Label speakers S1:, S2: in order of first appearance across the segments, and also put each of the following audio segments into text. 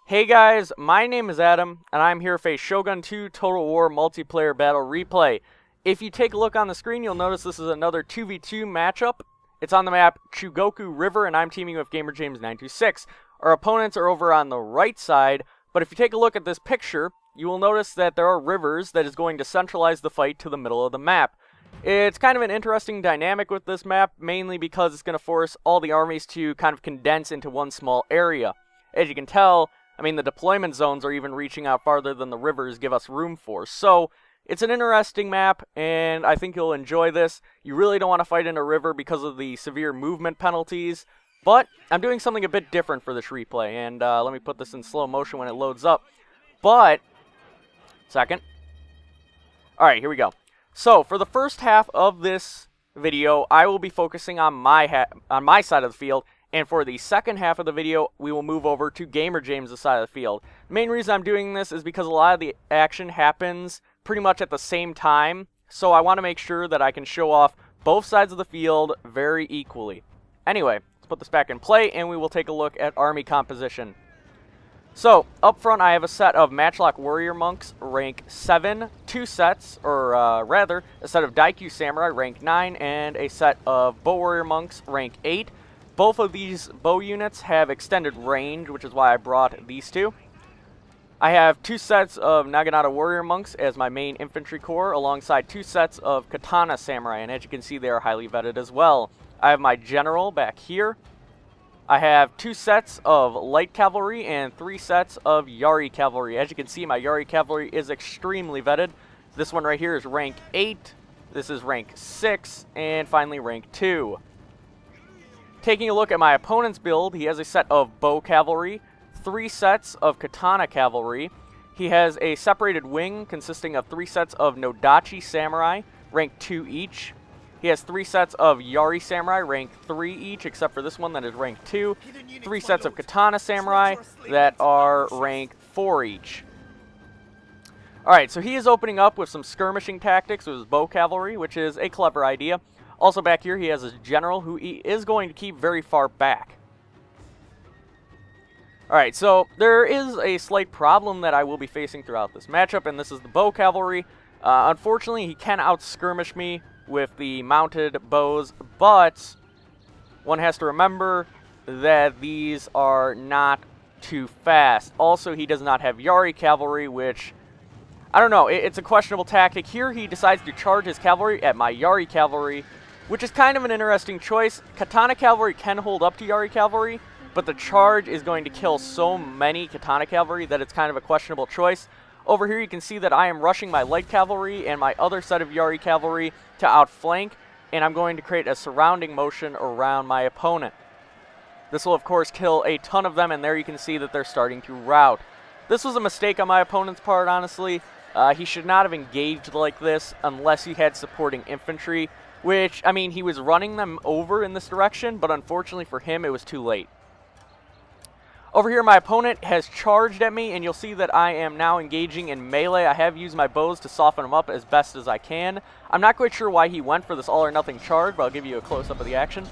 S1: Hey guys, my name is Adam, and I'm here for a Shogun 2 Total War multiplayer battle replay. If you take a look on the screen, you'll notice this is another 2v2 matchup. It's on the map Chugoku River, and I'm teaming with GamerJames926. Our opponents are over on the right side, but if you take a look at this picture, you will notice that there are rivers that is going to centralize the fight to the middle of the map. It's kind of an interesting dynamic with this map, mainly because it's going to force all the armies to kind of condense into one small area. As you can tell, the deployment zones are even reaching out farther than the rivers give us room for. So, it's an interesting map, and I think you'll enjoy this. You really don't want to fight in a river because of the severe movement penalties, but I'm doing something a bit different for this replay, and let me put this in slow motion when it loads up. Second. Alright, here we go. So, for the first half of this video, I will be focusing on my side of the field, and for the second half of the video, we will move over to GamerJames' side of the field. The main reason I'm doing this is because a lot of the action happens pretty much at the same time, so I want to make sure that I can show off both sides of the field very equally. Anyway, let's put this back in play, and we will take a look at army composition. So, up front I have a set of Matchlock Warrior Monks, rank 7, two sets, or rather, a set of Daikyu Samurai, rank 9, and a set of Bow Warrior Monks, rank 8. Both of these bow units have extended range, which is why I brought these two. I have two sets of Naginata Warrior Monks as my main infantry corps, alongside two sets of Katana Samurai, and as you can see, they are highly vetted as well. I have my general back here. I have two sets of light cavalry and three sets of Yari cavalry. As you can see, my Yari cavalry is extremely vetted. This one right here is rank 8, this is rank 6, and finally rank 2. Taking a look at my opponent's build, he has a set of bow cavalry, three sets of katana cavalry. He has a separated wing consisting of three sets of Nodachi samurai, rank 2 each. He has three sets of Yari samurai, rank 3 each, except for this one that is rank 2. Three sets of katana samurai that are rank 4 each. Alright, so he is opening up with some skirmishing tactics with his bow cavalry, which is a clever idea. Also back here, he has his general, who he is going to keep very far back. Alright, so there is a slight problem that I will be facing throughout this matchup, and this is the bow cavalry. Unfortunately, he can out-skirmish me with the mounted bows, but one has to remember that these are not too fast. Also, he does not have Yari cavalry, which, I don't know, it's a questionable tactic. Here, he decides to charge his cavalry at my Yari cavalry, which is kind of an interesting choice. Katana cavalry can hold up to Yari cavalry, but the charge is going to kill so many katana cavalry that it's kind of a questionable choice. Over here you can see that I am rushing my light cavalry and my other set of Yari cavalry to outflank, and I'm going to create a surrounding motion around my opponent. This will of course kill a ton of them, and there you can see that they're starting to rout. This was a mistake on my opponent's part, honestly. He should not have engaged like this unless he had supporting infantry, which, he was running them over in this direction, but unfortunately for him, it was too late. Over here, my opponent has charged at me, and you'll see that I am now engaging in melee. I have used my bows to soften him up as best as I can. I'm not quite sure why he went for this all-or-nothing charge, but I'll give you a close-up of the action.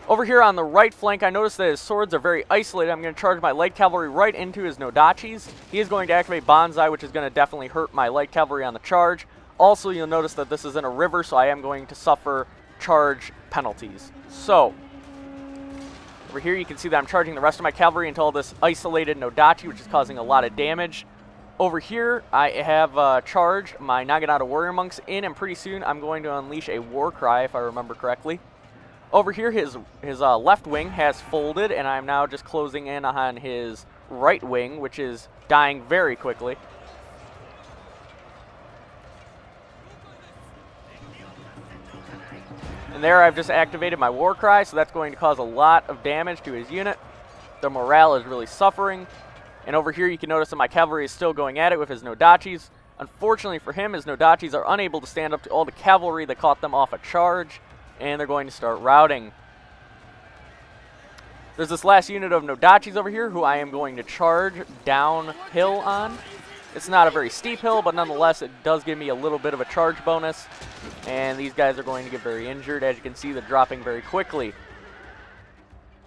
S1: Over here on the right flank, I noticed that his swords are very isolated. I'm going to charge my light cavalry right into his Nodachis. He is going to activate Banzai, which is going to definitely hurt my light cavalry on the charge. Also, you'll notice that this is in a river, so I am going to suffer charge penalties. So, over here you can see that I'm charging the rest of my cavalry until this isolated Nodachi, which is causing a lot of damage. Over here, I have charged my Naginata Warrior Monks in, and pretty soon I'm going to unleash a war cry, if I remember correctly. Over here, his left wing has folded, and I'm now just closing in on his right wing, which is dying very quickly. And there I've just activated my war cry, so that's going to cause a lot of damage to his unit. The morale is really suffering. And over here you can notice that my cavalry is still going at it with his Nodachis. Unfortunately for him, his Nodachis are unable to stand up to all the cavalry that caught them off a charge, and they're going to start routing. There's this last unit of Nodachis over here who I am going to charge downhill on. It's not a very steep hill, but nonetheless it does give me a little bit of a charge bonus. And these guys are going to get very injured. As you can see, they're dropping very quickly.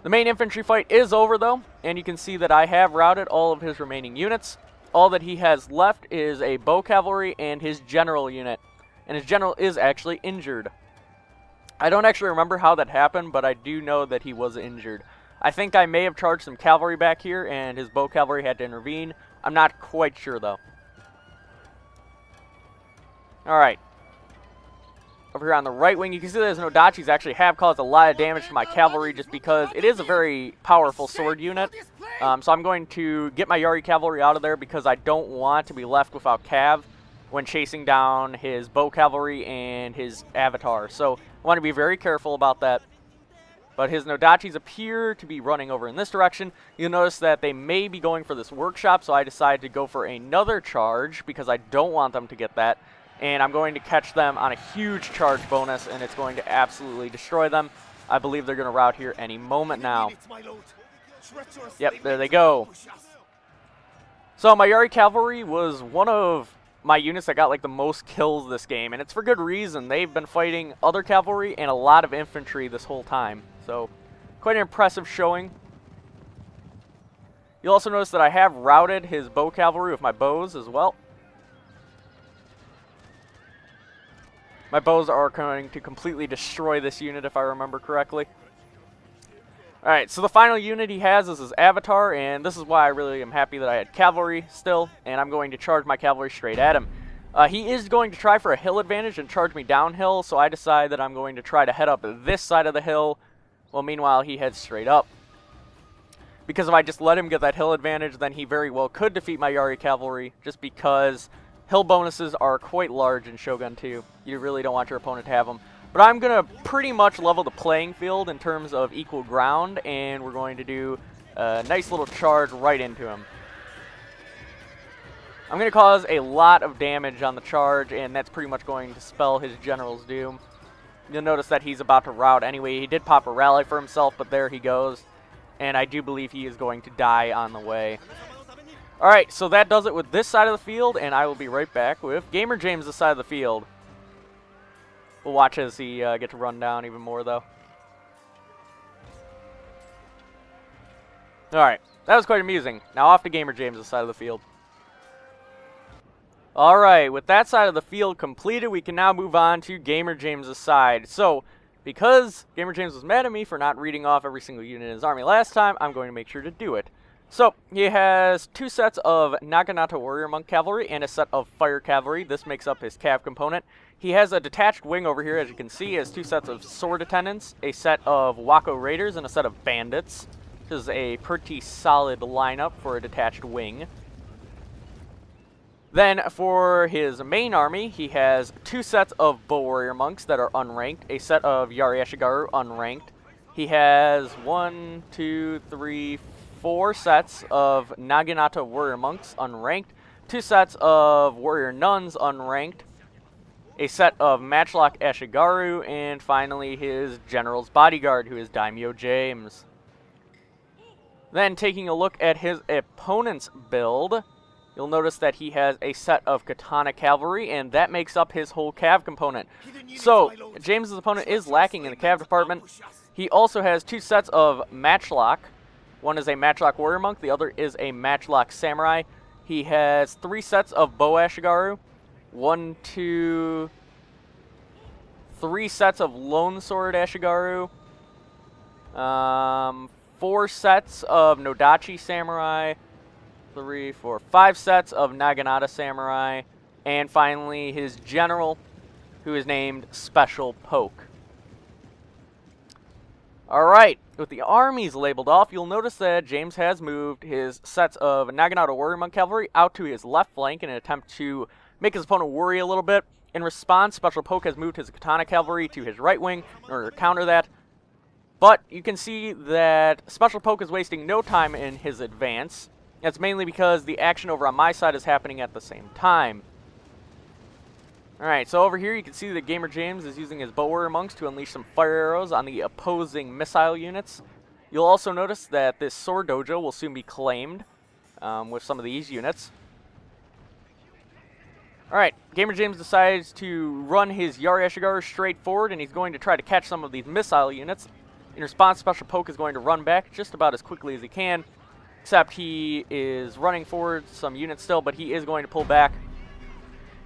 S1: The main infantry fight is over though, and you can see that I have routed all of his remaining units. All that he has left is a bow cavalry and his general unit, and his general is actually injured. I don't actually remember how that happened, but I do know that he was injured. I think I may have charged some cavalry back here, and his bow cavalry had to intervene. I'm not quite sure though. Alright. Over here on the right wing, you can see that his Nodachis actually have caused a lot of damage to my cavalry just because it is a very powerful sword unit. So I'm going to get my Yari cavalry out of there because I don't want to be left without cav when chasing down his bow cavalry and his avatar. So I want to be very careful about that. But his Nodachis appear to be running over in this direction. You'll notice that they may be going for this workshop, so I decided to go for another charge because I don't want them to get that. And I'm going to catch them on a huge charge bonus, and it's going to absolutely destroy them. I believe they're going to rout here any moment now. Yep, there they go. So my Yari cavalry was one of my units that got like the most kills this game, and it's for good reason. They've been fighting other cavalry and a lot of infantry this whole time. So quite an impressive showing. You'll also notice that I have routed his bow cavalry with my bows as well. My bows are going to completely destroy this unit if I remember correctly. Alright, so the final unit he has is his avatar, and this is why I really am happy that I had cavalry still, and I'm going to charge my cavalry straight at him. He is going to try for a hill advantage and charge me downhill, so I decide that I'm going to try to head up this side of the hill, while meanwhile he heads straight up. Because if I just let him get that hill advantage, then he very well could defeat my Yari cavalry, just because hill bonuses are quite large in Shogun 2. You really don't want your opponent to have them. But I'm going to pretty much level the playing field in terms of equal ground, and we're going to do a nice little charge right into him. I'm going to cause a lot of damage on the charge, and that's pretty much going to spell his general's doom. You'll notice that he's about to rout anyway. He did pop a rally for himself, but there he goes. And I do believe he is going to die on the way. Alright, so that does it with this side of the field, and I will be right back with Gamer James' this side of the field. We'll watch as he get to run down even more, though. Alright, that was quite amusing. Now off to Gamer James' side of the field. Alright, with that side of the field completed, we can now move on to Gamer James' side. So, because Gamer James was mad at me for not reading off every single unit in his army last time, I'm going to make sure to do it. So, he has 2 sets of Naginata Warrior Monk Cavalry and a set of Fire Cavalry. This makes up his Cav component. He has a detached wing over here, as you can see. He has 2 sets of Sword Attendants, a set of Wako Raiders, and a set of Bandits. This is a pretty solid lineup for a detached wing. Then, for his main army, he has 2 sets of Bow Warrior Monks that are unranked, a set of Yari Ashigaru unranked. He has 1, 2, 3, 4 sets of Naginata Warrior Monks unranked, 2 sets of Warrior Nuns unranked, a set of Matchlock Ashigaru, and finally his General's Bodyguard, who is Daimyo James. Then, taking a look at his opponent's build, you'll notice that he has a set of Katana Cavalry, and that makes up his whole Cav component. So, James's opponent is lacking in the Cav department. He also has 2 sets of Matchlock. One is a Matchlock Warrior Monk, the other is a Matchlock Samurai. He has 3 sets of Bow Ashigaru, 1, 2, 3 sets of Lone Sword Ashigaru, 4 sets of Nodachi Samurai, 3, 4, 5 sets of Naginata Samurai, and finally his general, who is named Special Poke. Alright, with the armies labeled off, you'll notice that James has moved his sets of Naginata Warrior Monk Cavalry out to his left flank in an attempt to make his opponent worry a little bit. In response, Special Poke has moved his Katana Cavalry to his right wing in order to counter that. But you can see that Special Poke is wasting no time in his advance. That's mainly because the action over on my side is happening at the same time. Alright, so over here you can see that Gamer James is using his Bow Warrior Monks to unleash some fire arrows on the opposing missile units. You'll also notice that this Sword Dojo will soon be claimed with some of these units. Alright, Gamer James decides to run his Yari Ashigaru straight forward, and he's going to try to catch some of these missile units. In response, Special Poke is going to run back just about as quickly as he can, except he is running forward some units still, but he is going to pull back.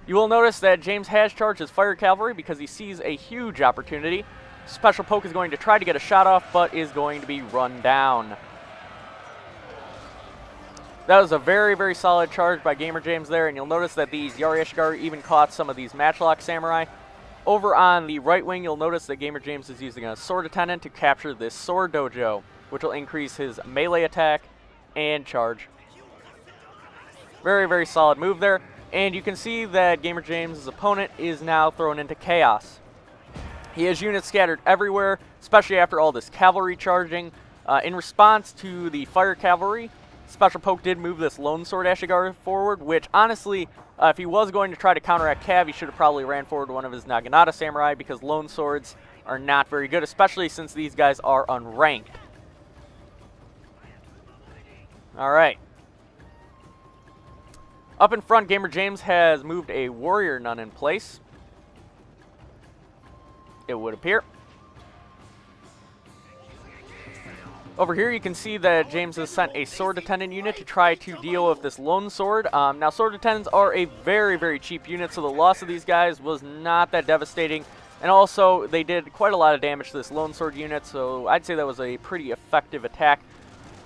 S1: You will notice that James has charged his fire cavalry because he sees a huge opportunity. Special Poke is going to try to get a shot off, but is going to be run down. That was a very, very solid charge by Gamer James there, and you'll notice that these Yari even caught some of these Matchlock Samurai. Over on the right wing, you'll notice that Gamer James is using a Sword Attendant to capture this Sword Dojo, which will increase his melee attack and charge. Very, very solid move there. And you can see that Gamer James' opponent is now thrown into chaos. He has units scattered everywhere, especially after all this cavalry charging. In response to the fire cavalry, Special Poke did move this Lone Sword Ashigar forward, which honestly, if he was going to try to counteract Cav, he should have probably ran forward one of his Naginata Samurai, because Lone Swords are not very good, especially since these guys are unranked. Alright. Up in front, Gamer James has moved a Warrior Nun in place, it would appear. Over here you can see that James has sent a Sword Attendant unit to try to deal with this Lone Sword. Now Sword Attendants are a very, very cheap unit, so the loss of these guys was not that devastating. And also, they did quite a lot of damage to this Lone Sword unit, so I'd say that was a pretty effective attack.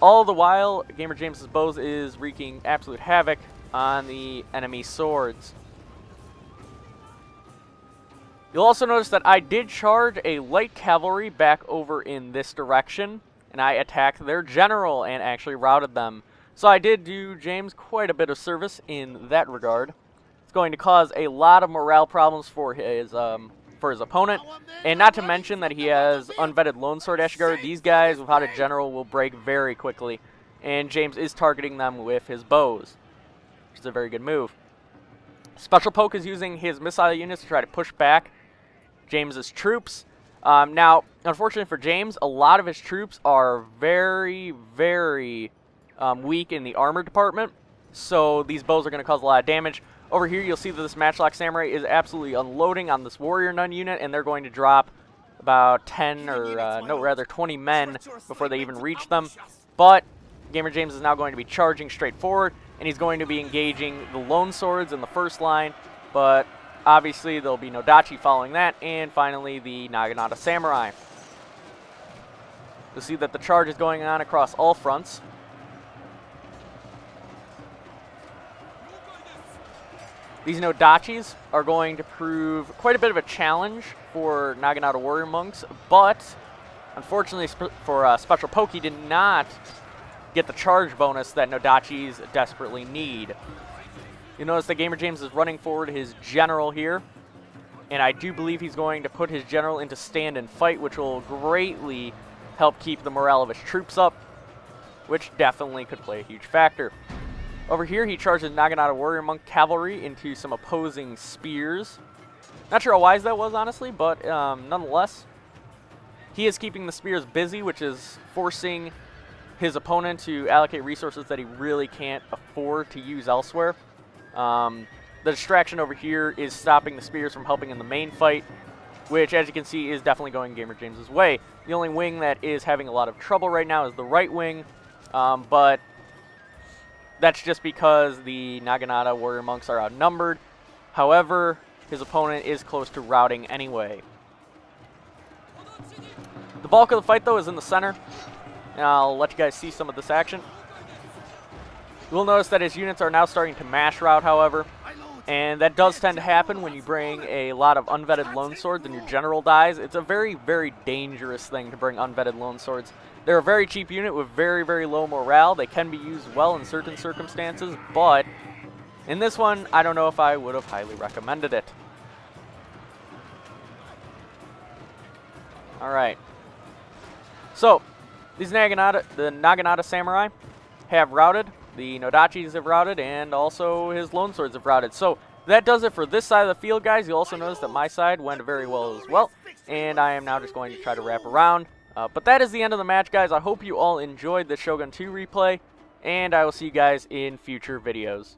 S1: All the while, Gamer James' bows is wreaking absolute havoc on the enemy swords. You'll also notice that I did charge a light cavalry back over in this direction, and I attacked their general and actually routed them. So I did do James quite a bit of service in that regard. It's going to cause a lot of morale problems for his opponent, and not to mention that he has unvetted Lone Sword Ashigar. These guys without a general will break very quickly, and James is targeting them with his bows, which is a very good move. Special Poke is using his missile units to try to push back James's troops. Now, unfortunately for James, a lot of his troops are very, very weak in the armor department, so these bows are going to cause a lot of damage. Over here, you'll see that this Matchlock Samurai is absolutely unloading on this Warrior Nun unit, and they're going to drop about 20 men before they even reach them. But Gamer James is now going to be charging straight forward, and he's going to be engaging the Lone Swords in the first line, but obviously there'll be no Dachi following that, and finally the Naginata Samurai. You'll see that the charge is going on across all fronts. These no Dachis are going to prove quite a bit of a challenge for Naginata Warrior Monks, but unfortunately for Special Poke, he did not get the charge bonus that no Dachis desperately need. You'll notice that Gamer James is running forward his general here, and I do believe he's going to put his general into stand and fight, which will greatly help keep the morale of his troops up, which definitely could play a huge factor. Over here, he charges Naginata Warrior Monk Cavalry into some opposing spears. Not sure how wise that was, honestly, but nonetheless, he is keeping the spears busy, which is forcing his opponent to allocate resources that he really can't afford to use elsewhere. The distraction over here is stopping the spears from helping in the main fight, which, as you can see, is definitely going Gamer James's way. The only wing that is having a lot of trouble right now is the right wing, but that's just because the Naginata Warrior Monks are outnumbered. However, his opponent is close to routing anyway. The bulk of the fight, though, is in the center, and I'll let you guys see some of this action. You will notice that his units are now starting to mash route, however, and that does tend to happen when you bring a lot of unvetted Lone Swords and your general dies. It's a very, very dangerous thing to bring unvetted Lone Swords. They're a very cheap unit with very, very low morale. They can be used well in certain circumstances, but in this one, I don't know if I would have highly recommended it. Alright. So, the Naginata Samurai have routed. The Nodachis have routed, and also his Lone Swords have routed. So that does it for this side of the field, guys. You'll also notice that my side went very well as well, and I am now just going to try to wrap around. But that is the end of the match, guys. I hope you all enjoyed the Shogun 2 replay, and I will see you guys in future videos.